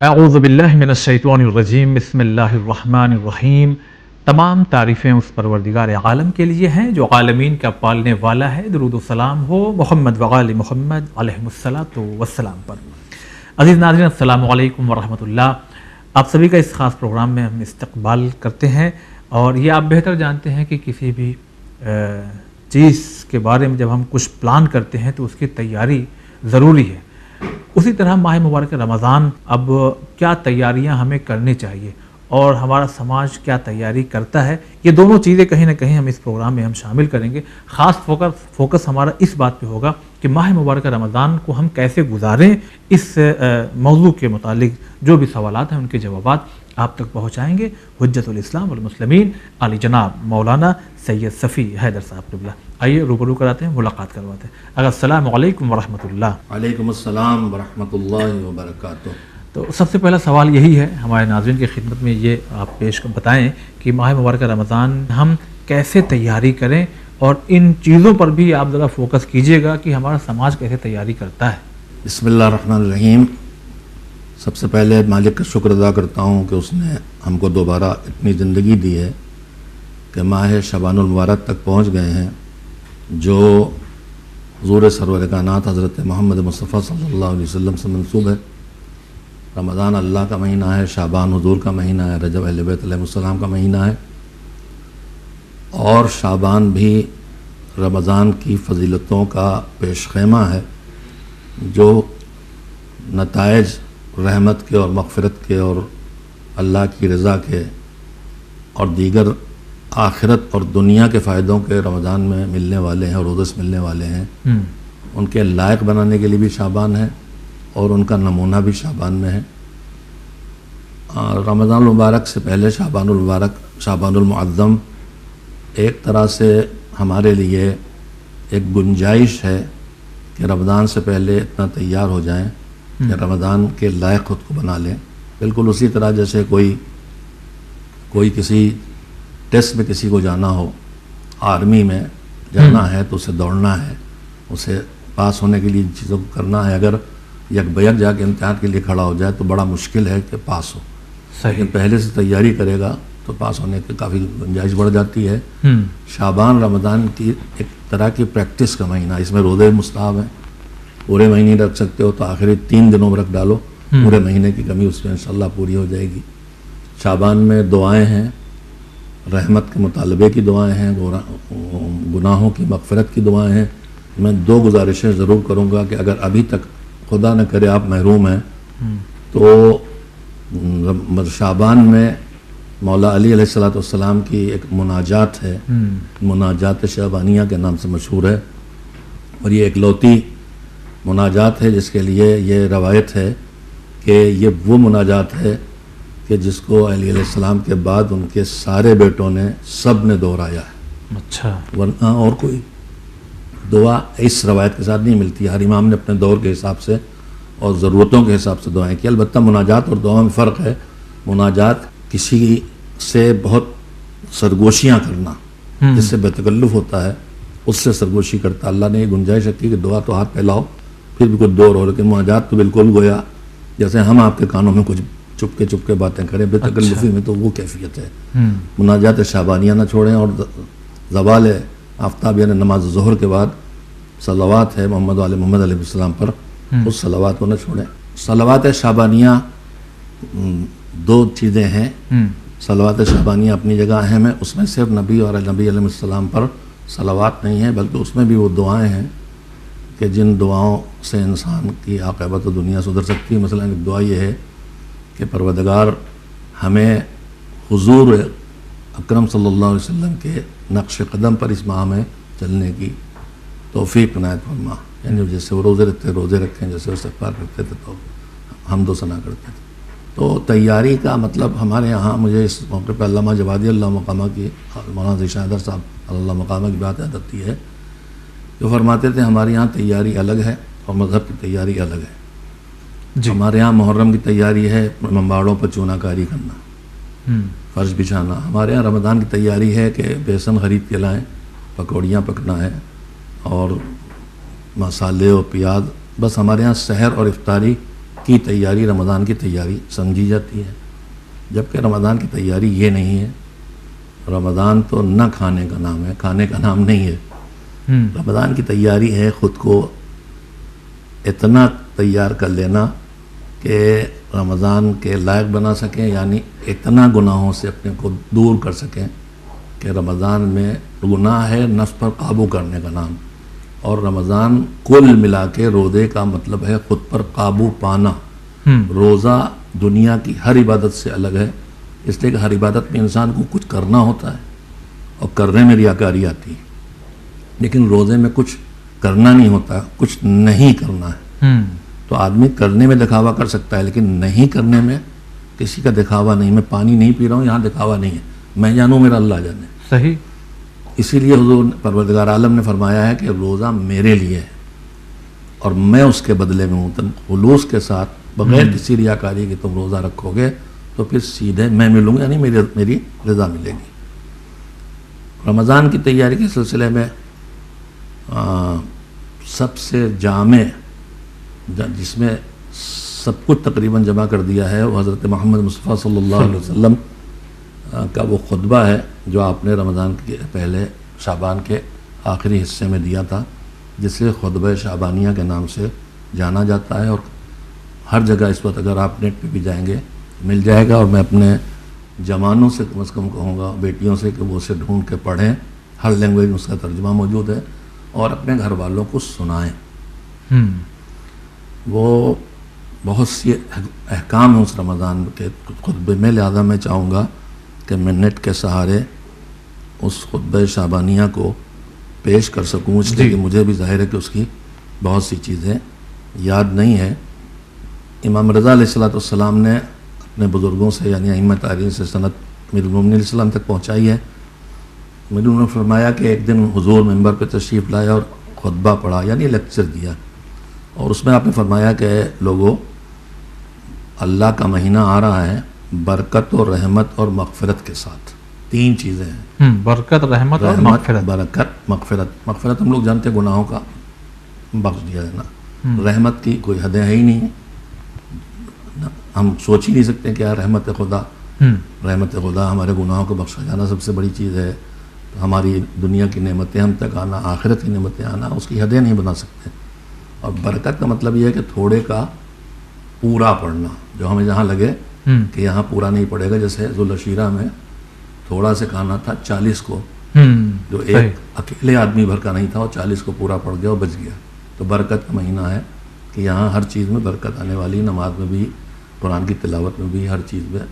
اعوذ باللہ من الشیطان الرجیم، بسم اللہ الرحمن الرحیم۔ تمام تعریفیں اس پروردگار عالم کے لیے ہیں جو عالمین کا پالنے والا ہے۔ درود و سلام ہو محمد وآل محمد علیہ الصلاۃ والسلام پر۔ عزیز ناظرین، السلام علیکم ورحمۃ اللہ۔ آپ سبھی کا اس خاص پروگرام میں ہم استقبال کرتے ہیں، اور یہ آپ بہتر جانتے ہیں کہ کسی بھی چیز کے بارے میں جب ہم کچھ پلان کرتے ہیں تو اس کی تیاری ضروری ہے۔ اسی طرح ماہ مبارک رمضان، اب کیا تیاریاں ہمیں کرنی چاہیے اور ہمارا سماج کیا تیاری کرتا ہے، یہ دونوں چیزیں کہیں نہ کہیں ہم اس پروگرام میں ہم شامل کریں گے۔ خاص فوکس ہمارا اس بات پہ ہوگا کہ ماہ مبارک رمضان کو ہم کیسے گزاریں۔ اس موضوع کے متعلق جو بھی سوالات ہیں ان کے جوابات آپ تک پہنچائیں گے حجت الاسلام والمسلمین علی جناب مولانا سید صفی حیدر صاحب قبلہ۔ آئیے روبرو کراتے ہیں، ملاقات کرواتے ہیں۔ اگر السلام علیکم ورحمۃ اللہ۔ وعلیکم السلام ورحمۃ اللہ وبرکاتہ۔ تو سب سے پہلا سوال یہی ہے ہمارے ناظرین کی خدمت میں، یہ آپ بتائیں کہ ماہ مبارک رمضان ہم کیسے تیاری کریں، اور ان چیزوں پر بھی آپ ذرا فوکس کیجئے گا کہ ہمارا سماج کیسے تیاری کرتا ہے۔ بسم اللہ الرحمن الرحیم۔ سب سے پہلے مالک کا شکر ادا کرتا ہوں کہ اس نے ہم کو دوبارہ اتنی زندگی دی ہے کہ ماہ شعبان المبارک تک پہنچ گئے ہیں، جو حضور سرور کائنات حضرت محمد مصطفیٰ صلی اللہ علیہ وسلم سے منسوب ہے۔ رمضان اللہ کا مہینہ ہے، شعبان حضور کا مہینہ ہے، رجب اہل بیت علیہ السلام کا مہینہ ہے، اور شعبان بھی رمضان کی فضیلتوں کا پیش خیمہ ہے، جو نتائج رحمت کے اور مغفرت کے اور اللہ کی رضا کے اور دیگر آخرت اور دنیا کے فائدوں کے رمضان میں ملنے والے ہیں اور روزے سے ملنے والے ہیں، ان کے لائق بنانے کے لیے بھی شعبان ہے اور ان کا نمونہ بھی شعبان میں ہے۔ رمضان المبارک سے پہلے شعبان المبارک، شعبان المعظم، ایک طرح سے ہمارے لیے ایک گنجائش ہے کہ رمضان سے پہلے اتنا تیار ہو جائیں کہ رمضان کے لائق خود کو بنا لیں۔ بالکل اسی طرح جیسے کوئی کسی ٹیسٹ میں کسی کو جانا ہو، آرمی میں جانا ہے تو اسے دوڑنا ہے، اسے پاس ہونے کے لیے چیزوں کو کرنا ہے۔ اگر یک بیک جا کے امتحان کے لیے کھڑا ہو جائے تو بڑا مشکل ہے کہ پاس ہو، لیکن پہلے سے تیاری کرے گا تو پاس ہونے کی کافی گنجائش بڑھ جاتی ہے۔ شعبان رمضان کی ایک طرح کی پریکٹس کا مہینہ، اس میں روزے مستحب ہیں، پورے مہینے رکھ سکتے ہو تو آخری 3 دنوں میں رکھ ڈالو، پورے مہینے کی کمی اس میں انشاءاللہ پوری ہو جائے گی۔ شعبان میں دعائیں ہیں، رحمت کے مطالبے کی دعائیں ہیں، گناہوں کی مغفرت کی دعائیں ہیں۔ میں 2 گزارشیں ضرور کروں گا کہ اگر ابھی تک خدا نہ کرے آپ محروم ہیں تو شعبان میں مولا علی علیہ السلام کی ایک مناجات ہے، مناجات شعبانیہ کے نام سے مشہور ہے، اور یہ ایک لوتی مناجات ہے جس کے لیے یہ روایت ہے کہ یہ وہ مناجات ہے کہ جس کو علی علیہ السلام کے بعد ان کے سارے بیٹوں نے سب نے دہرایا ہے۔ اچھا۔ ورنہ اور کوئی دعا اس روایت کے ساتھ نہیں ملتی۔ ہر امام نے اپنے دور کے حساب سے اور ضرورتوں کے حساب سے دعائیں کی۔ البتہ مناجات اور دعا میں فرق ہے۔ مناجات کسی سے بہت سرگوشیاں کرنا، جس سے بے تکلف ہوتا ہے، اس سے سرگوشی کرتا۔ اللہ نے یہ گنجائش رکھی کہ دعا تو ہاتھ پھیلاؤ پھر بھی کچھ دور ہو، لیکن مناجات تو بالکل گویا جیسے ہم آپ کے کانوں میں کچھ چپ کے باتیں کریں، بے تکلفی میں تو وہ کیفیت ہے۔ مناجات شعبانیہ نہ چھوڑیں، اور زوال آفتاب یعنی نماز ظہر کے بعد صلوات ہے محمد علیہ السلام پر، اس صلوات کو نہ چھوڑیں۔ صلوات شعبانیہ 2 چیزیں ہیں۔ صلوات شعبانیہ اپنی جگہ اہم ہے، اس میں صرف نبی اور نبی علیہ السلام پر صلوات نہیں ہیں، بلکہ اس میں بھی وہ دعائیں ہیں کہ جن دعاؤں سے انسان کی عاقبت و دنیا سدھر سکتی ہے۔ مثلا ایک دعا یہ ہے کہ پروردگار ہمیں حضور اکرم صلی اللہ علیہ وسلم کے نقش قدم پر اس ماہ میں چلنے کی توفیق عنایت فرما، یعنی جیسے وہ روزے رکھیں، جیسے وہ استغفار کرتے تھے تو حمد و ثنا کرتے تھے۔ تو تیاری کا مطلب ہمارے یہاں، مجھے اس موقع پہ علامہ جوادی اللہ مقامہ کی، مولانا ذیشان حیدر صاحب اللہ مقامہ کی بات یاد آتی ہے، جو فرماتے تھے ہمارے یہاں تیاری الگ ہے اور مذہب کی تیاری الگ ہے۔ ہمارے یہاں محرم کی تیاری ہے ممباڑوں پر چونا کاری کرنا، فرش بچھانا۔ ہمارے یہاں رمضان کی تیاری ہے کہ بیسن خرید کے لائیں، پکوڑیاں پکنا ہے اور مسالے اور پیاز۔ بس ہمارے یہاں سحر اور افطاری کی تیاری رمضان کی تیاری سمجھی جاتی ہے، جبکہ رمضان کی تیاری یہ نہیں ہے۔ رمضان تو نہ کھانے کا نام ہے، کھانے کا نام نہیں ہے۔ رمضان کی تیاری ہے خود کو اتنا تیار کر لینا کہ رمضان کے لائق بنا سکیں، یعنی اتنا گناہوں سے اپنے کو دور کر سکیں کہ رمضان میں گناہ ہے نفس پر قابو کرنے کا نام، اور رمضان کل ملا کے روزے کا مطلب ہے خود پر قابو پانا۔ روزہ دنیا کی ہر عبادت سے الگ ہے، اس لیے کہ ہر عبادت میں انسان کو کچھ کرنا ہوتا ہے اور کرنے میں ریاکاری آتی ہے، لیکن روزے میں کچھ کرنا نہیں ہوتا، کچھ نہیں کرنا ہے۔ تو آدمی کرنے میں دکھاوا کر سکتا ہے، لیکن نہیں کرنے میں کسی کا دکھاوا نہیں۔ میں پانی نہیں پی رہا ہوں، یہاں دکھاوا نہیں ہے، میں جانوں میرا اللہ جانے۔ صحیح۔ اسی لیے حضور پروردگار عالم نے فرمایا ہے کہ روزہ میرے لیے ہے اور میں اس کے بدلے میں ہوں۔ تم خلوص کے ساتھ بغیر کسی ریاکاری کے تم روزہ رکھو گے تو پھر سیدھے میں ملوں گا، یعنی میری رضا ملے گی۔ رمضان کی تیاری کے سلسلے میں سب سے جامع جس میں سب کچھ تقریباً جمع کر دیا ہے وہ حضرت محمد مصطفیٰ صلی اللہ علیہ وسلم کا وہ خطبہ ہے جو آپ نے رمضان کے پہلے شعبان کے آخری حصے میں دیا تھا، جسے خطبہ شعبانیہ کے نام سے جانا جاتا ہے، اور ہر جگہ اس وقت اگر آپ نیٹ پہ بھی جائیں گے مل جائے گا۔ اور میں اپنے جوانوں سے کم از کم کہوں گا، بیٹیوں سے، کہ وہ اسے ڈھونڈ کے پڑھیں، ہر لینگویج میں اس کا ترجمہ موجود ہے، اور اپنے گھر والوں کو سنائیں۔ وہ بہت سی احکام ہیں اس رمضان کے خطبے میں، لہذا میں چاہوں گا کہ میں نیٹ کے سہارے اس خطبہ شعبانیہ کو پیش کر سکوں، اس لیے کہ مجھے بھی ظاہر ہے کہ اس کی بہت سی چیزیں یاد نہیں ہے۔ امام رضا علیہ السلام نے اپنے بزرگوں سے، یعنی ائمہ تاریخ سے سند امیر المومنین علیہ السلام تک پہنچائی ہے۔ انہوں نے فرمایا کہ ایک دن حضور منبر پہ تشریف لائے اور خطبہ پڑھا، یعنی لیکچر دیا، اور اس میں آپ نے فرمایا کہ لوگوں، اللہ کا مہینہ آ رہا ہے برکت اور رحمت اور مغفرت کے ساتھ۔ تین چیزیں ہیں، برکت، رحمت اور مغفرت۔ برکت، مغفرت۔ مغفرت ہم لوگ جانتے ہیں گناہوں کا بخش دیا جانا، رحمت کی کوئی حدیں ہے ہی نہیں، ہم سوچ ہی نہیں سکتے کہ رحمت خدا، رحمت خدا ہمارے گناہوں کو بخشا جانا سب سے بڑی چیز ہے۔ ہماری دنیا کی نعمتیں ہم تک آنا، آخرت کی نعمتیں آنا، اس کی حدیں نہیں بنا سکتے۔ اور برکت کا مطلب یہ ہے کہ تھوڑے کا پورا پڑھنا، جو ہمیں جہاں لگے کہ یہاں پورا نہیں پڑے گا، جیسے ذوالعشیرہ میں تھوڑا سے کھانا تھا 40 کو، جو ایک اکیلے آدمی بھر کا نہیں تھا، وہ 40 کو پورا پڑ گیا اور بچ گیا۔ تو برکت کا مہینہ ہے کہ یہاں ہر چیز میں برکت آنے والی، نماز میں بھی، قرآن کی تلاوت میں بھی، ہر چیز میں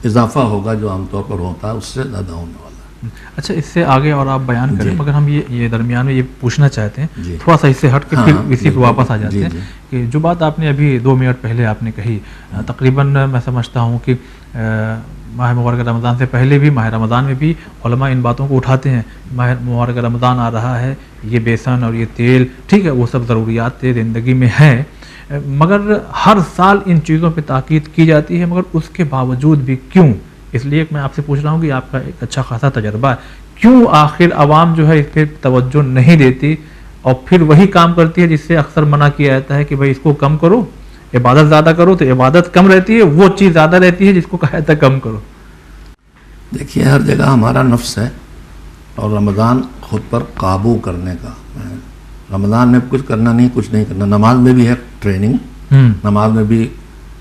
اضافہ ہوگا، جو عام طور پر ہوتا ہے اس سے زیادہ ہونے والا ہے۔ اچھا، اس سے آگے اور آپ بیان کریں، مگر ہم یہ درمیان میں یہ پوچھنا چاہتے ہیں، تھوڑا سا اس سے ہٹ کے پھر اسی پہ واپس آ جاتے ہیں کہ جو بات آپ نے ابھی 2 منٹ پہلے آپ نے کہی، تقریباً میں سمجھتا ہوں کہ ماہ مبارک رمضان سے پہلے بھی، ماہ رمضان میں بھی علماء ان باتوں کو اٹھاتے ہیں۔ ماہ مبارک رمضان آ رہا ہے، یہ بیسن اور یہ تیل، ٹھیک ہے، وہ سب ضروریات زندگی میں ہیں، مگر ہر سال ان چیزوں پہ تاکید کی جاتی ہے، مگر اس کے باوجود بھی کیوں؟ اس لیے میں آپ سے پوچھ رہا ہوں کہ آپ کا ایک اچھا خاصا تجربہ ہے، کیوں آخر عوام جو ہے اس پہ توجہ نہیں دیتی اور پھر وہی کام کرتی ہے جس سے اکثر منع کیا جاتا ہے کہ بھائی اس کو کم کرو، عبادت زیادہ کرو، تو عبادت کم رہتی ہے، وہ چیز زیادہ رہتی ہے جس کو کہا جاتا ہے کم کرو۔ دیکھیے، ہر جگہ ہمارا نفس ہے، اور رمضان خود پر قابو کرنے کا۔ رمضان میں کچھ کرنا نہیں، کچھ نہیں کرنا۔ نماز میں بھی ہے ٹریننگ، نماز میں بھی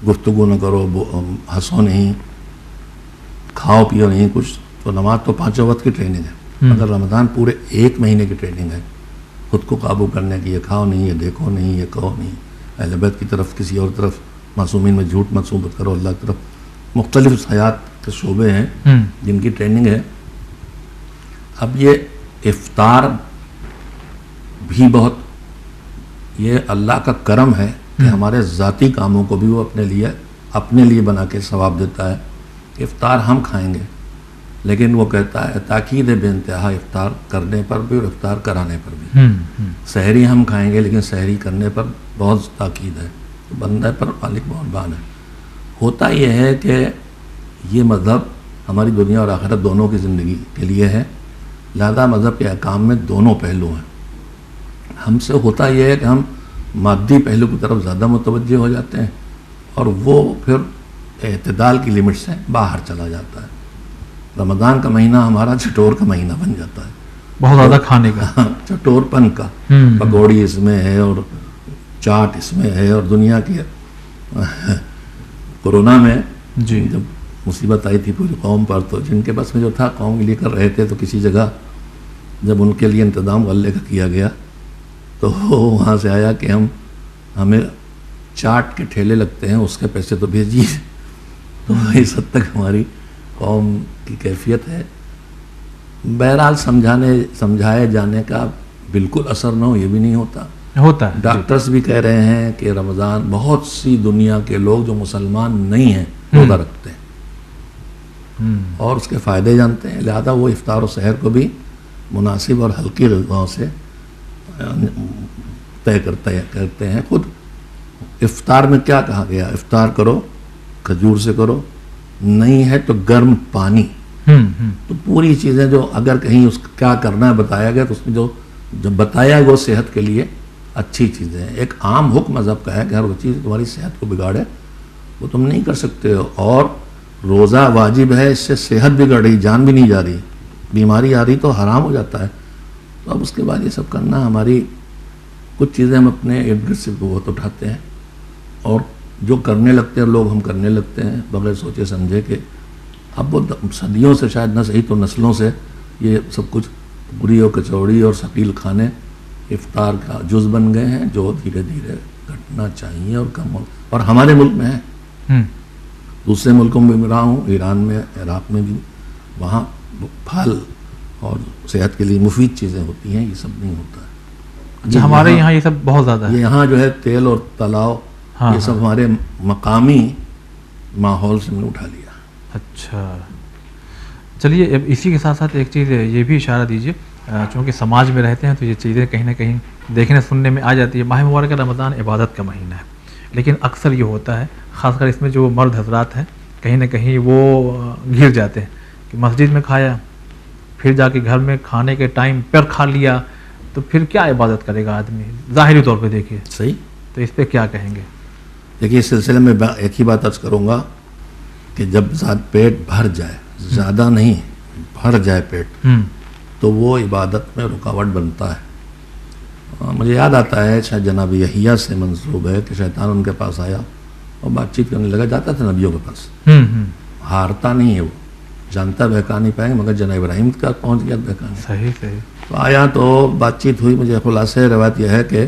گفتگو نہ کرو، ہنسو نہیں، کھاؤ پیو نہیں کچھ، تو نماز تو 5 وقت کی ٹریننگ ہے، مگر رمضان پورے 1 مہینے کی ٹریننگ ہے خود کو قابو کرنے کی۔ یہ کھاؤ نہیں، یہ دیکھو نہیں، یہ کہو نہیں، اہل بیت کی طرف، کسی اور طرف، معصومین میں جھوٹ مت ثابت کرو، اللہ کی طرف۔ مختلف حیات کے شعبے ہیں جن کی ٹریننگ ہے۔ اب یہ افطار بھی بہت، یہ اللہ کا کرم ہے کہ ہمارے ذاتی کاموں کو بھی وہ اپنے لیے بنا کے ثواب دیتا ہے۔ افطار ہم کھائیں گے، لیکن وہ کہتا ہے تاکید بے انتہا افطار کرنے پر بھی اور افطار کرانے پر بھی۔ سحری ہم کھائیں گے، لیکن سحری کرنے پر بہت تاکید ہے، بندہ پر مالک مہربان ہے۔ ہوتا یہ ہے کہ یہ مذہب ہماری دنیا اور آخرت دونوں کی زندگی کے لیے ہے، لہذا مذہب کے احکام میں دونوں پہلو ہیں۔ ہم سے ہوتا یہ ہے کہ ہم مادی پہلو کی طرف زیادہ متوجہ ہو جاتے ہیں، اور وہ پھر اعتدال کی لمٹ سے باہر چلا جاتا ہے۔ رمضان کا مہینہ ہمارا چٹور کا مہینہ بن جاتا ہے، بہت زیادہ کھانے کا، چٹور پن کا، پکوڑی اس میں ہے اور چاٹ اس میں ہے، اور دنیا کی کورونا میں جی جب مصیبت آئی تھی پوری قوم پر، تو جن کے بس میں جو تھا قوم کے لیے کر رہے تھے، تو کسی جگہ جب ان کے لیے انتظام غلے کا کیا گیا تو وہاں سے آیا کہ ہمیں چاٹ کے ٹھیلے لگتے ہیں، اس کے پیسے تو بھیجیے۔ تو اس حد تک ہماری قوم کی کیفیت ہے۔ بہرحال سمجھائے جانے کا بالکل اثر نہ ہو یہ بھی نہیں ہوتا ہے۔ ڈاکٹرز بھی کہہ رہے ہیں کہ رمضان بہت سی دنیا کے لوگ جو مسلمان نہیں ہیں روزہ رکھتے ہیں اور اس کے فائدے جانتے ہیں، لہذا وہ افطار و سحر کو بھی مناسب اور ہلکی غذاؤں سے طے کرتے ہیں۔ خود افطار میں کیا کہا گیا؟ افطار کرو کھجور سے کرو، نہیں ہے تو گرم پانی۔ تو پوری چیزیں جو اگر کہیں اس کیا کرنا ہے بتایا گیا، تو اس میں جو بتایا گیا وہ صحت کے لیے اچھی چیزیں ہیں۔ ایک عام حکم مذہب کا ہے کہ ہر وہ چیز تمہاری صحت کو بگاڑے وہ تم نہیں کر سکتے ہو، اور روزہ واجب ہے، اس سے صحت بگڑ رہی، جان بھی نہیں جا رہی، بیماری آ رہی تو حرام ہو جاتا ہے۔ تو اب اس کے بعد یہ سب کرنا، ہماری کچھ چیزیں ہم اپنے ارد گرد سے بہت اٹھاتے ہیں، اور جو کرنے لگتے ہیں لوگ ہم کرنے لگتے ہیں بغیر سوچے سمجھے کہ اب وہ صدیوں سے شاید نہ صحیح تو نسلوں سے یہ سب کچھ پوری اور کچوڑی اور ثقیل کھانے افطار کا جز بن گئے ہیں، جو دھیرے دھیرے گھٹنا چاہیے اور کم ہو، اور ہمارے ملک میں ہے، دوسرے ملکوں میں بھی رہا ہوں، ایران میں، عراق میں بھی، وہاں پھل اور صحت کے لیے مفید چیزیں ہوتی ہیں، یہ سب نہیں ہوتا ہے۔ اچھا، ہمارے یہاں یہ سب بہت زیادہ ہے، یہ یہاں جو ہے تیل اور تلاؤ یہ سب ہمارے مقامی ماحول سے ہم نے اٹھا لیا۔ اچھا، چلیے اب اسی کے ساتھ ساتھ ایک چیز یہ بھی اشارہ دیجیے، چونکہ سماج میں رہتے ہیں تو یہ چیزیں کہیں نہ کہیں دیکھنے سننے میں آ جاتی ہے۔ ماہ مبارک رمضان عبادت کا مہینہ ہے، لیکن اکثر یہ ہوتا ہے، خاص کر اس میں جو مرد حضرات ہیں کہیں نہ کہیں وہ گھر جاتے ہیں کہ مسجد میں کھایا، پھر جا کے گھر میں کھانے کے ٹائم پر کھا لیا، تو پھر کیا عبادت کرے گا آدمی؟ ظاہری طور پہ دیکھیے صحیح، تو اس پہ کیا کہیں گے؟ دیکھیے اس سلسلے میں ایک ہی بات عرض کروں گا کہ جب پیٹ بھر جائے، زیادہ نہیں، بھر جائے پیٹ، تو وہ عبادت میں رکاوٹ بنتا ہے۔ مجھے یاد آتا ہے شاید جناب یحییٰ سے منسوب ہے کہ شیطان ان کے پاس آیا اور بات چیت کرنے لگا، جاتا تھا نبیوں کے پاس، ہارتا نہیں ہے وہ، جانتا بہکا نہیں پائیں گے، مگر جناب ابراہیم کا پہنچ گیا بہکانے۔ صحیح۔ تو آیا تو بات چیت ہوئی، مجھے خلاصہ روایت یہ ہے کہ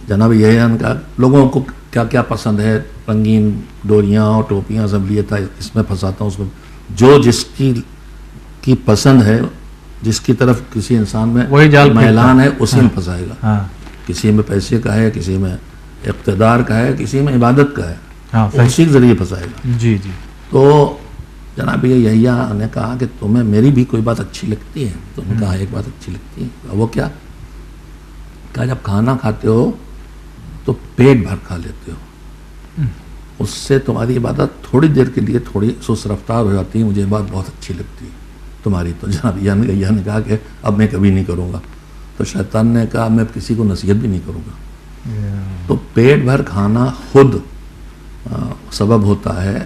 جناب یحییٰ کا لوگوں کو کیا کیا پسند ہے، رنگین ڈوریاں اور ٹوپیاں سب لیے تھا، اس میں پھنساتا ہوں اس میں، جو جس کی پسند ہے، جس کی طرف کسی انسان میں میلان ہے اسی میں پھنسائے گا۔ کسی میں پیسے کا ہے، کسی میں اقتدار کا ہے، کسی میں عبادت کا ہے، اسی کے ذریعے پھنسائے گا۔ جی۔ تو جناب یحییٰ نے کہا کہ تمہیں میری بھی کوئی بات اچھی لگتی ہے؟ تو انہوں نے کہا ایک بات اچھی لگتی ہے۔ وہ کیا؟ کہا جب کھانا کھاتے ہو تو پیٹ بھر کھا لیتے ہو، اس سے تمہاری عبادت تھوڑی دیر کے لیے تھوڑی سست رفتار ہو جاتی ہے، مجھے بات بہت اچھی لگتی ہے تمہاری۔ تو جناب یحییٰ نے کہا کہ اب میں کبھی نہیں کروں گا۔ تو شیطان نے کہا میں کسی کو نصیحت بھی نہیں کروں گا۔ تو پیٹ بھر کھانا خود سبب ہوتا ہے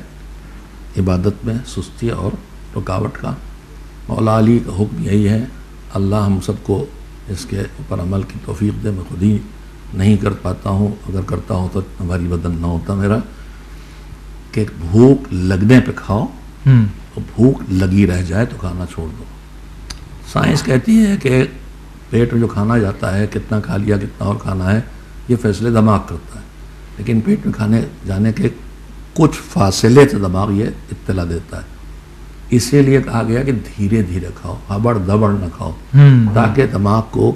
عبادت میں سستی اور رکاوٹ کا۔ مولا علی کا حکم یہی ہے، اللہ ہم سب کو اس کے اوپر عمل کی توفیق دے، میں خود ہی نہیں کر پاتا ہوں، اگر کرتا ہوں تو اتنا بھاری بدن نہ ہوتا میرا، کہ بھوک لگنے پہ کھاؤ، اور بھوک لگی رہ جائے تو کھانا چھوڑ دو۔ سائنس کہتی ہے کہ پیٹ میں جو کھانا جاتا ہے، کتنا کھا لیا کتنا اور کھانا ہے، یہ فیصلے دماغ کرتا ہے، لیکن پیٹ میں کھانے جانے کے کچھ فاصلے سے دماغ یہ اطلاع دیتا ہے۔ اسی لیے کہا گیا کہ دھیرے دھیرے کھاؤ، ہبڑ دبڑ نہ کھاؤ، تاکہ دماغ کو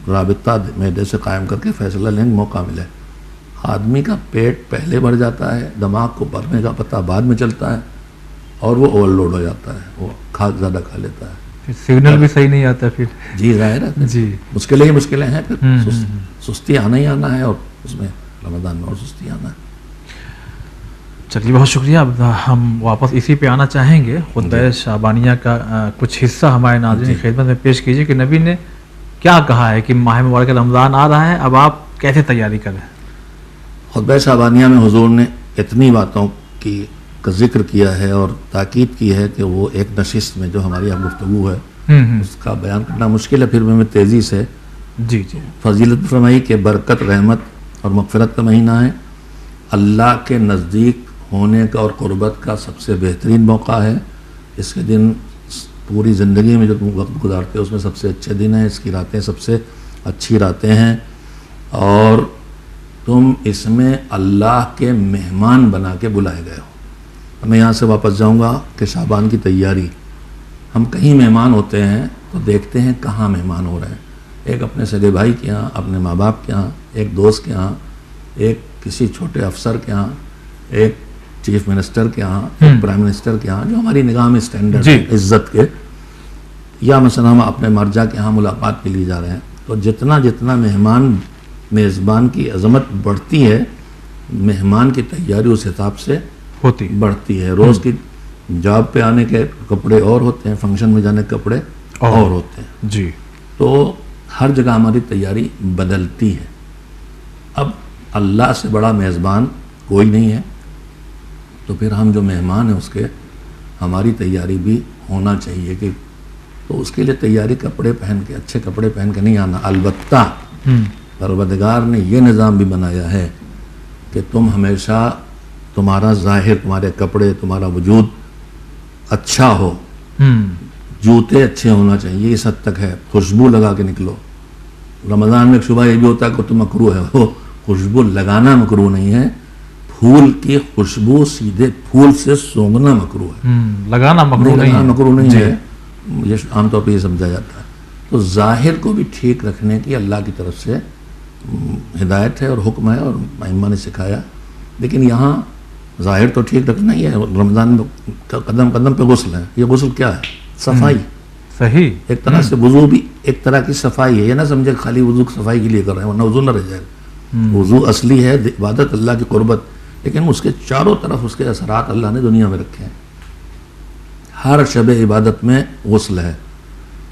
رابطہ معدے سے قائم کر کے فیصلہ لینے کا موقع ملے۔ آدمی کا پیٹ پہلے بھر جاتا ہے، دماغ کو بھرنے کا پتہ بعد میں چلتا ہے، اور وہ اوور لوڈ ہو جاتا ہے، وہ زیادہ کھا لیتا ہے، سگنل بھی صحیح نہیں آتا پھر۔ جی ظاہر ہے، جی مشکلیں ہیں، پھر سستی آنا ہی آنا ہے، اور اس میں رمضان میں اور سستی آنا ہے۔ چلیے بہت شکریہ۔ اب ہم واپس اسی پہ آنا چاہیں گے، خطبہ شعبانیہ کا کچھ حصہ ہمارے ناظرین کی خدمت میں پیش کیجیے کہ نبی نے کیا کہا ہے کہ ماہ مبارک رمضان آ رہا ہے، اب آپ کیسے تیاری کریں؟ خطبہ شعبانیہ میں حضور نے اتنی باتوں کی کا ذکر کیا ہے اور تاکید کی ہے کہ وہ ایک نشست میں جو ہماری اب گفتگو ہے اس کا بیان کرنا مشکل ہے، پھر میں تیزی سے جی جی فضیلت فرمائی کہ برکت، رحمت اور مغفرت کا مہینہ ہے، اللہ کے نزدیک ہونے کا اور قربت کا سب سے بہترین موقع ہے۔ اس کے دن پوری زندگی میں جو تم وقت گزارتے ہو اس میں سب سے اچھے دن ہیں، اس کی راتیں سب سے اچھی راتیں ہیں، اور تم اس میں اللہ کے مہمان بنا کے بلائے گئے ہو۔ میں یہاں سے واپس جاؤں گا کہ شعبان کی تیاری، ہم کہیں مہمان ہوتے ہیں تو دیکھتے ہیں کہاں مہمان ہو رہے ہیں، ایک اپنے سگے بھائی کے یہاں، اپنے ماں باپ کے یہاں، ایک دوست کے یہاں، ایک کسی چھوٹے افسر کے یہاں، ایک چیف منسٹر کے یہاں، ایک پرائم منسٹر کے یہاں، جو ہماری نگاہ میں اسٹینڈرڈ ہے عزت کے، یا مثلا ہم اپنے مرجع کے یہاں ملاقات کے لیے جا رہے ہیں، تو جتنا جتنا میزبان کی عظمت بڑھتی ہے، مہمان کی تیاری اس حساب سے ہوتی بڑھتی ہے۔ روز کی جاب پہ آنے کے کپڑے اور ہوتے ہیں، فنکشن میں جانے کے کپڑے اور ہوتے ہیں، جی، تو ہر جگہ ہماری تیاری بدلتی ہے۔ اب اللہ سے بڑا میزبان کوئی نہیں ہے، تو پھر ہم جو مہمان ہیں اس کے ہماری تیاری بھی ہونا چاہیے کہ تو اس کے لیے تیاری کپڑے پہن کے، اچھے کپڑے پہن کے نہیں آنا، البتہ پروردگار نے یہ نظام بھی بنایا ہے کہ تم ہمیشہ تمہارا ظاہر، تمہارے کپڑے، تمہارا وجود اچھا ہو، جوتے اچھے ہونا چاہیے، اس حد تک ہے، خوشبو لگا کے نکلو۔ رمضان میں ایک شبہ یہ بھی ہوتا ہے کہ تم مکروہ ہے، وہ خوشبو لگانا مکروہ نہیں ہے، پھول کی خوشبو سیدھے پھول سے سونگھنا مکروہ ہے، لگانا مکروہ نہیں ہے، یہ عام طور پہ یہ سمجھا جاتا ہے۔ تو ظاہر کو بھی ٹھیک رکھنے کی اللہ کی طرف سے ہدایت ہے اور حکم ہے، اور ائمہ نے سکھایا، لیکن یہاں ظاہر تو ٹھیک رکھنا ہی ہے۔ رمضان میں قدم قدم پہ غسل ہے، یہ غسل کیا ہے؟ صفائی، صحیح، ایک طرح سے وضو بھی ایک طرح کی صفائی ہے، یہ نہ سمجھے خالی وضو صفائی کے لیے کر رہے ہیں ورنہ وضو نہ رہ جائے گا۔ وضو اصلی ہے عبادت، اللہ کی قربت، لیکن اس کے چاروں طرف اس کے اثرات اللہ نے دنیا میں رکھے ہیں۔ ہر شب عبادت میں غسل ہے،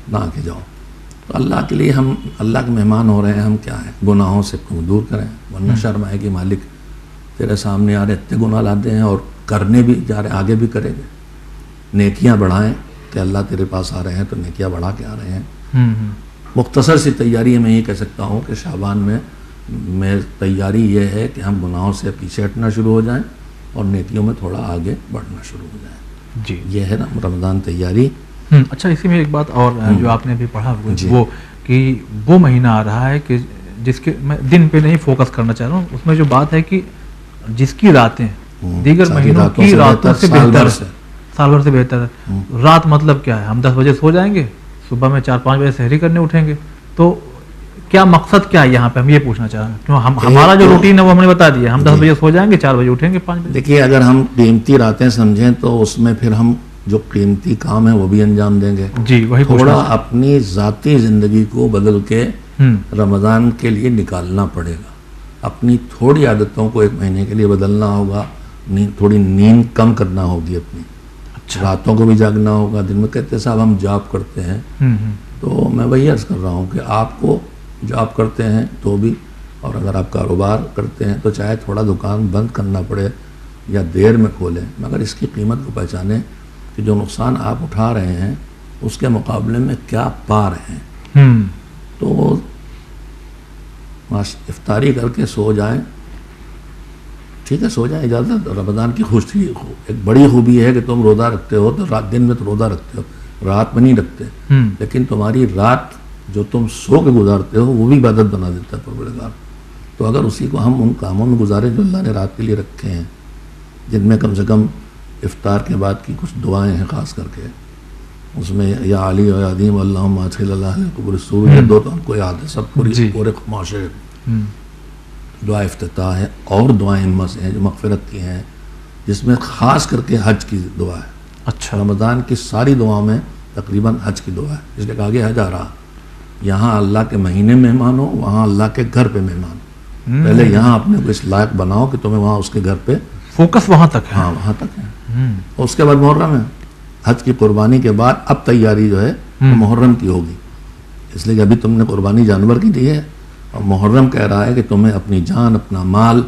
نہ کے جاؤ، تو اللہ کے لیے ہم اللہ کے مہمان ہو رہے ہیں، ہم کیا ہیں؟ گناہوں سے دور کریں، ورنہ شرم آئے کہ مالک تیرے سامنے آ رہے، اتنے گناہ لاتے ہیں اور کرنے بھی جا رہے، آگے بھی کریں گے۔ نیکیاں بڑھائیں کہ اللہ تیرے پاس آ رہے ہیں تو نیکیاں بڑھا کے آ رہے ہیں۔ مختصر سی تیاری ہے، میں یہ کہہ سکتا ہوں کہ شعبان میں تیاری یہ ہے کہ ہم گناہوں سے پیچھے ہٹنا شروع ہو جائیں اور نیکیوں میں تھوڑا آگے بڑھنا شروع ہو جائیں۔ جی، یہ ہے نا رمضان تیاری۔ اچھا، اسی میں ایک بات اور جو آپ نے ابھی پڑھا وہ کہ وہ مہینہ آ رہا ہے کہ جس کے میں دن پہ نہیں فوکس کرنا چاہ رہا ہوں، اس میں جو بات ہے کہ جس کی راتیں دیگر مہینوں کی راتوں سے بہتر ہے، سال بھر سے بہتر ہے۔ رات مطلب کیا ہے؟ ہم 10 بجے سو جائیں گے، صبح میں 4-5 بجے سحری کرنے اٹھیں گے، تو کیا مقصد کیا ہے یہاں پہ؟ ہم یہ پوچھنا چاہ رہے ہیں، کیوں ہمارا جو روٹین ہے وہ ہم نے بتا دیا، ہم 10 بجے سو جائیں گے، 4 بجے اٹھیں گے، 5 بجے۔ دیکھیے، اگر ہم قیمتی راتیں سمجھیں تو اس میں پھر ہم جو قیمتی کام ہے وہ بھی انجام دیں گے۔ جی، وہی تھوڑا اپنی ذاتی زندگی کو بدل کے رمضان کے لیے نکالنا پڑے گا، اپنی تھوڑی عادتوں کو 1 مہینے کے لیے بدلنا ہوگا، تھوڑی نیند کم کرنا ہوگی اپنی، راتوں کو بھی جاگنا ہوگا۔ دن میں کہتے صاحب ہم جاب کرتے ہیں، تو میں وہی عرض کر رہا ہوں کہ آپ کو جاب کرتے ہیں تو بھی، اور اگر آپ کاروبار کرتے ہیں تو چاہے تھوڑا دکان بند کرنا پڑے یا دیر میں کھولیں، مگر اس کی قیمت کو پہچانیں کہ جو نقصان آپ اٹھا رہے ہیں اس کے مقابلے میں کیا پا رہے ہیں۔ تو افطاری کر کے سو جائیں، ٹھیک ہے، سو جائیں، اجازت۔ رمضان کی خوشی ایک بڑی خوبی ہے کہ تم روزہ رکھتے ہو تو دن میں تو روزہ رکھتے ہو، رات میں نہیں رکھتے، لیکن تمہاری رات جو تم سو کے گزارتے ہو وہ بھی عبادت بنا دیتا ہے پروردگار۔ تو اگر اسی کو ہم ان کاموں میں گزاریں جو اللہ نے رات کے لیے رکھے ہیں، جن میں کم سے کم افطار کے بعد کی کچھ دعائیں ہیں، خاص کر کے اس میں یا علی و عدیم اللہم ادخل اللہ قبر السور، یہ 2 تو ہم کو یاد ہے، سب پورے معاشرے دعا افتتاح ہے، اور دعائیں ہمت سے ہیں جو مغفرت کی ہیں، جس میں خاص کر کے حج کی دعا ہے۔ اچھا، رمضان کی ساری دعاؤں میں تقریباً حج کی دعا ہے، اس لیے کہ آگے حج آ رہا، یہاں اللہ کے مہینے مہمان ہو، وہاں اللہ کے گھر پہ مہمان۔ پہلے یہاں اپنے کو اس لائق بناؤ کہ تمہیں وہاں اس کے گھر پہ فوکس وہاں تک ہے۔ ہاں، وہاں تک ہے، اور اس کے بعد محرم ہے۔ حج کی قربانی کے بعد اب تیاری جو ہے وہ محرم کی ہوگی، اس لیے کہ ابھی تم نے قربانی جانور کی دی ہے، اور محرم کہہ رہا ہے کہ تمہیں اپنی جان، اپنا مال،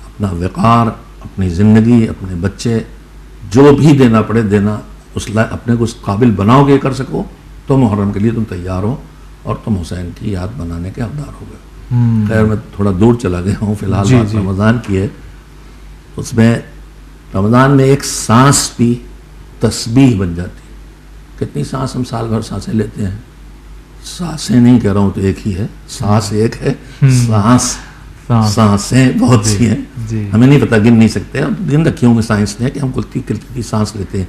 اپنا وقار اپنی زندگی، اپنے بچے، جو بھی دینا پڑے دینا، اپنے کو اس قابل بناؤ کہ کر سکو تو محرم کے لیے تم تیار ہو اور تم حسین کی یاد بنانے کے حقدار ہو گئے. خیر میں تھوڑا دور چلا گیا ہوں، فی الحال بات رمضان کی ہے. اس میں رمضان میں ایک سانس بھی تسبیح بن جاتی ہے. کتنی سانس ہم سال بھر سانسیں لیتے ہیں؟ سانسیں نہیں کہہ رہا ہوں تو ایک ہی ہے، سانس ایک ہے، سانسیں بہت سی ہیں. ہمیں نہیں پتہ، گن نہیں سکتے. گن رکھی ہوں گے سائنس نے کہ ہم کتنی سانس لیتے ہیں.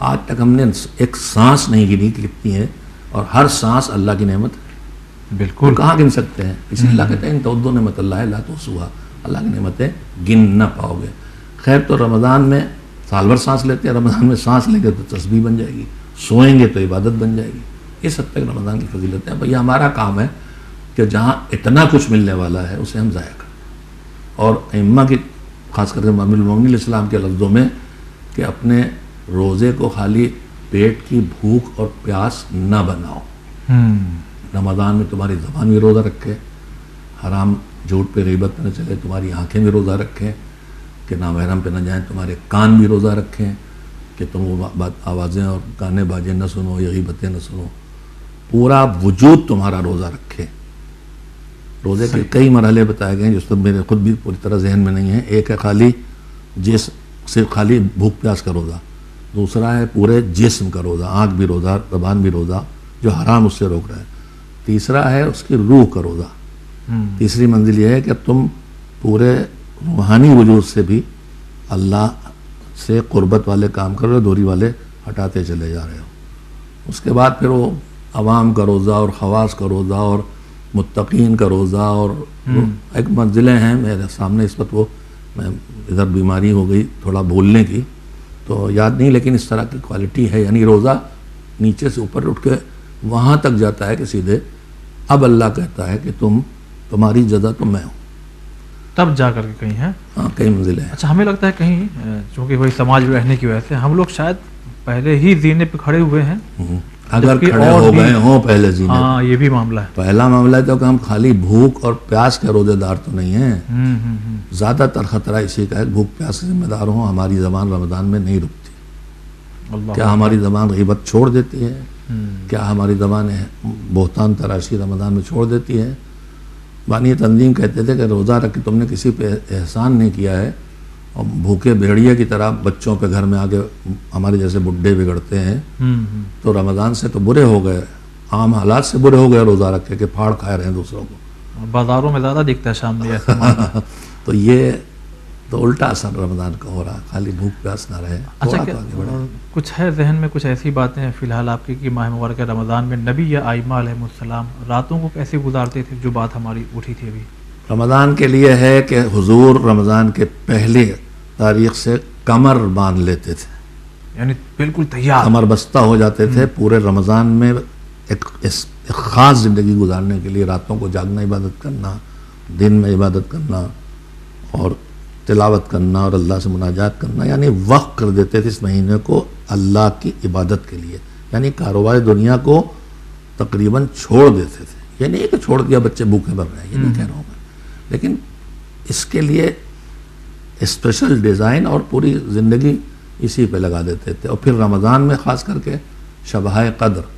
آج تک ہم نے ایک سانس نہیں گنی کہ کتنی ہے، اور ہر سانس اللہ کی نعمت ہے. بالکل. کہاں گن سکتے ہیں؟ اسی اللہ کہتے ہیں ان تعدوا نعمت اللہ لا تحصوها، اللہ کی نعمتیں گن نہ پاؤ گے. خیر تو رمضان میں سال بھر سانس لیتے ہیں، رمضان میں سانس لیں گے تو تسبیح بن جائے گی، سوئیں گے تو عبادت بن جائے گی. اس حد تک رمضان کی فضیلت ہے. بھئی ہمارا کام ہے کہ جہاں اتنا کچھ ملنے والا ہے اسے ہم ضائع کریں. اور ائمہ کی خاص کر کے امام المومنین علیہ السلام کے لفظوں میں کہ اپنے روزے کو خالی پیٹ کی بھوک اور پیاس نہ بناؤ. رمضان میں تمہاری زبان بھی روزہ رکھے، حرام جھوٹ پہ غیبت نہ چلے، تمہاری آنکھیں بھی روزہ رکھیں کہ نامحرم پہ نہ جائیں، تمہارے کان بھی روزہ رکھیں کہ تم وہ آوازیں اور گانے باجے نہ سنو یا غیبتیں نہ سنو. پورا وجود تمہارا روزہ رکھے. روزے کے کئی مرحلے بتائے گئے ہیں جو میرے خود بھی پوری طرح ذہن میں نہیں ہے. ایک ہے خالی صرف خالی بھوک پیاس کا روزہ، دوسرا ہے پورے جسم کا روزہ، آنکھ بھی روزہ، زبان بھی روزہ جو حرام اس سے روک رہا ہے، تیسرا ہے اس کی روح کا روزہ. تیسری منزل یہ ہے کہ تم پورے روحانی وجود سے بھی اللہ سے قربت والے کام کر رہے ہو، دوری والے ہٹاتے چلے جا رہے ہو. اس کے بعد پھر وہ عوام کا روزہ اور خواص کا روزہ اور متقین کا روزہ، اور ایک منزلیں ہیں میرے سامنے اس وقت. وہ میں ادھر بیماری ہو گئی تھوڑا بھولنے کی تو یاد نہیں، لیکن اس طرح کی کوالٹی ہے. یعنی روزہ نیچے سے اوپر اٹھ کے وہاں تک جاتا ہے کہ سیدھے اب اللہ کہتا ہے کہ تمہاری جزا تو میں ہوں، تب جا کر کے کہیں ہے. ہاں کئی منزلیں ہیں. اچھا ہمیں لگتا ہے کہیں چونکہ وہی سماج میں رہنے کی وجہ سے ہم لوگ شاید پہلے ہی زینے پہ کھڑے ہوئے ہیں. اگر کھڑے ہو گئے ہوں پہلے زینے، ہاں یہ بھی معاملہ ہے. پہلا معاملہ ہے تو کہ ہم خالی بھوک اور پیاس کے روزے دار تو نہیں ہیں. زیادہ تر خطرہ اسی کا ہے بھوک پیاس کے ذمہ دار ہوں. ہماری زبان رمضان میں نہیں رکتی. کیا ہماری زبان غیبت چھوڑ دیتی ہے؟ کیا ہماری زبان بہتان تراشی رمضان میں چھوڑ دیتی ہے؟ بانی تنظیم کہتے تھے کہ روزہ رکھ کے تم نے کسی پہ احسان نہیں کیا ہے، اور بھوکے بھیڑیے کی طرح بچوں پہ گھر میں آگے ہمارے جیسے بڈھے بگڑتے ہیں، تو رمضان سے تو برے ہو گئے، عام حالات سے برے ہو گئے روزہ رکھ کے کہ پھاڑ کھائے رہے ہیں دوسروں کو. بازاروں میں زیادہ دکھتا ہے شام میں ایسا. تو یہ تو الٹا اثر رمضان کا ہو رہا، خالی بھوک پیاس نہ رہے. اچھا کچھ ہے ذہن میں کچھ ایسی باتیں فی الحال آپ کی کہ ماہ مبارک رمضان میں نبی یا ائمہ علیہ السلام راتوں کو کیسے گزارتے تھے؟ جو بات ہماری اٹھی تھی ابھی رمضان کے لیے ہے کہ حضور رمضان کے پہلے تاریخ سے کمر باندھ لیتے تھے، یعنی بالکل تیار کمر بستہ ہو جاتے تھے پورے رمضان میں. ایک خاص زندگی گزارنے کے لیے راتوں کو جاگنا، عبادت کرنا، دن میں عبادت کرنا اور تلاوت کرنا اور اللہ سے مناجات کرنا. یعنی وقت کر دیتے تھے اس مہینے کو اللہ کی عبادت کے لیے. یعنی کاروبار دنیا کو تقریباً چھوڑ دیتے تھے. یہ نہیں کہ چھوڑ دیا بچے بھوکے مر رہے ہیں، یہ نہیں کہہ رہا ہوں میں، لیکن اس کے لیے اسپیشل ڈیزائن اور پوری زندگی اسی پہ لگا دیتے تھے. اور پھر رمضان میں خاص کر کے شبۂ قدر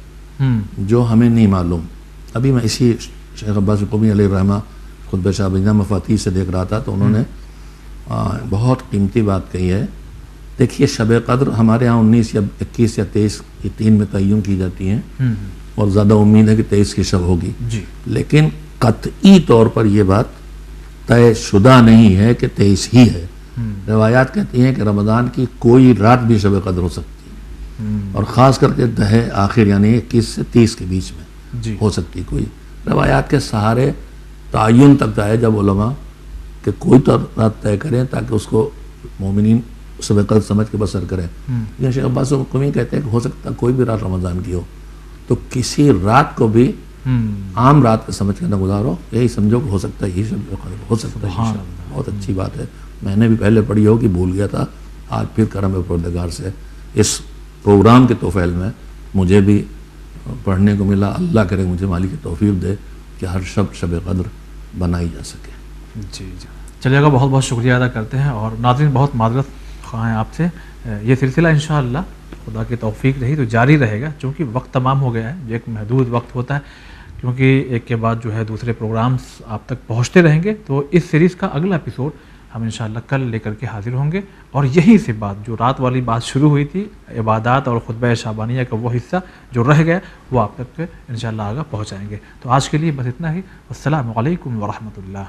جو ہمیں نہیں معلوم. ابھی میں اسی شیخ عباس قمی علیہ الرحمہ خطبہ شابینہ مفاتیح سے دیکھ رہا تھا تو انہوں نے بہت قیمتی بات کہی ہے. دیکھیے شب قدر ہمارے ہاں 19 یا 21 یا 23 یہ 3 میں تعین کی جاتی ہیں اور زیادہ امید ہے کہ 23 کی شب ہوگی جی. لیکن قطعی طور پر یہ بات طے شدہ نہیں ہے کہ 23 ہی ہے. روایات کہتی ہیں کہ رمضان کی کوئی رات بھی شب قدر ہو سکتی ہے اور خاص کر کے دہے آخر یعنی 21 سے 30 کے بیچ میں جی. ہو سکتی. کوئی روایات کے سہارے تعین تک جائے جب علماء کہ کوئی تو رات طے کریں تاکہ اس کو مومنین شب قدر سمجھ کے بسر کریں. یہ شیخ عباس قمی کہتے ہیں کہ ہو سکتا کوئی بھی رات رمضان کی ہو تو کسی رات کو بھی عام رات کا سمجھ کے نہ گزارو. یہی سمجھو کہ ہو سکتا ہے یہ شب قدر ہو سکتا ہے. بہت اچھی بات ہے. میں نے بھی پہلے پڑھی ہو کہ بھول گیا تھا. آج پھر کرم پروردگار سے اس پروگرام کے توفیل میں مجھے بھی پڑھنے کو ملا. اللہ کرے مجھے مالی کی توفیق دے کہ ہر شب قدر بنائی جا سکے. جی جی. چلیے گا، بہت بہت شکریہ ادا کرتے ہیں، اور ناظرین بہت معذرت خواہ ہیں آپ سے. یہ سلسلہ انشاءاللہ خدا کی توفیق رہی تو جاری رہے گا، چونکہ وقت تمام ہو گیا ہے، جو ایک محدود وقت ہوتا ہے، کیونکہ ایک کے بعد جو ہے دوسرے پروگرامز آپ تک پہنچتے رہیں گے. تو اس سیریز کا اگلا ایپیسوڈ ہم انشاءاللہ کل لے کر کے حاضر ہوں گے، اور یہیں سے بات جو رات والی بات شروع ہوئی تھی، عبادات اور خطبہ شعبانیہ کا وہ حصہ جو رہ گیا وہ آپ تک انشاءاللہ آگے پہنچائیں گے. تو آج کے لیے بس اتنا ہی. السلام علیکم ورحمۃ اللہ.